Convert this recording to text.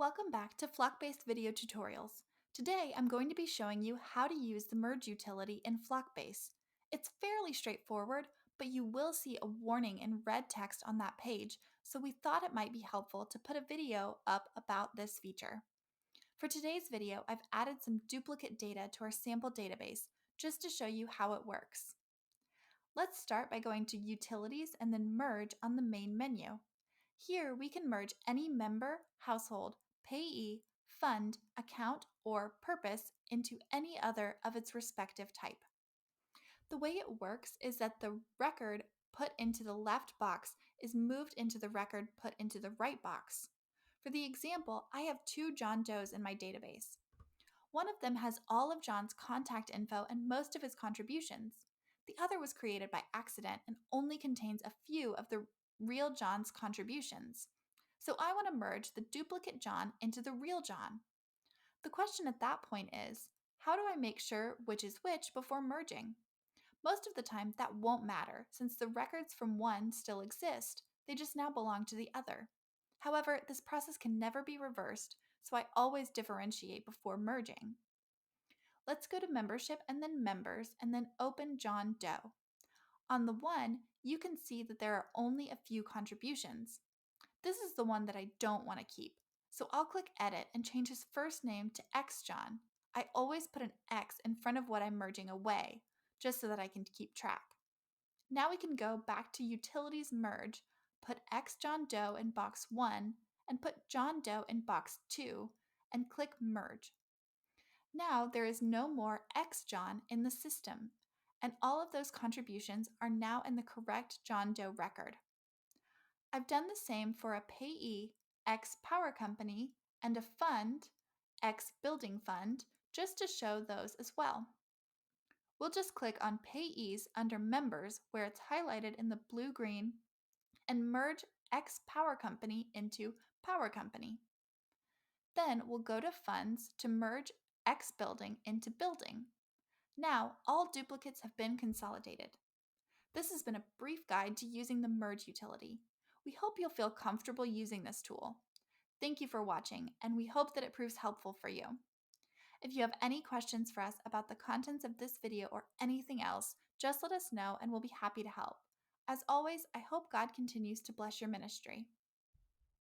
Welcome back to FlockBase video tutorials. Today I'm going to be showing you how to use the merge utility in FlockBase. It's fairly straightforward, but you will see a warning in red text on that page, so we thought it might be helpful to put a video up about this feature. For today's video, I've added some duplicate data to our sample database just to show you how it works. Let's start by going to Utilities and then Merge on the main menu. Here we can merge any member, household, payee, fund, account, or purpose into any other of its respective type. The way it works is that the record put into the left box is moved into the record put into the right box. For the example, I have two John Does in my database. One of them has all of John's contact info and most of his contributions. The other was created by accident and only contains a few of the real John's contributions. So I want to merge the duplicate John into the real John. The question at that point is, how do I make sure which is which before merging? Most of the time that won't matter since the records from one still exist, they just now belong to the other. However, this process can never be reversed, so I always differentiate before merging. Let's go to Membership and then Members and then open John Doe. On the one, you can see that there are only a few contributions. This is the one that I don't want to keep, so I'll click Edit and change his first name to X John. I always put an X in front of what I'm merging away, just so that I can keep track. Now we can go back to Utilities Merge, put X John Doe in box 1, and put John Doe in box 2, and click Merge. Now there is no more X John in the system, and all of those contributions are now in the correct John Doe record. I've done the same for a payee, X Power Company, and a fund, X Building Fund, just to show those as well. We'll just click on Payees under Members where it's highlighted in the blue-green and merge X Power Company into Power Company. Then we'll go to Funds to merge X Building into Building. Now all duplicates have been consolidated. This has been a brief guide to using the merge utility. We hope you'll feel comfortable using this tool. Thank you for watching, and we hope that it proves helpful for you. If you have any questions for us about the contents of this video or anything else, just let us know and we'll be happy to help. As always, I hope God continues to bless your ministry.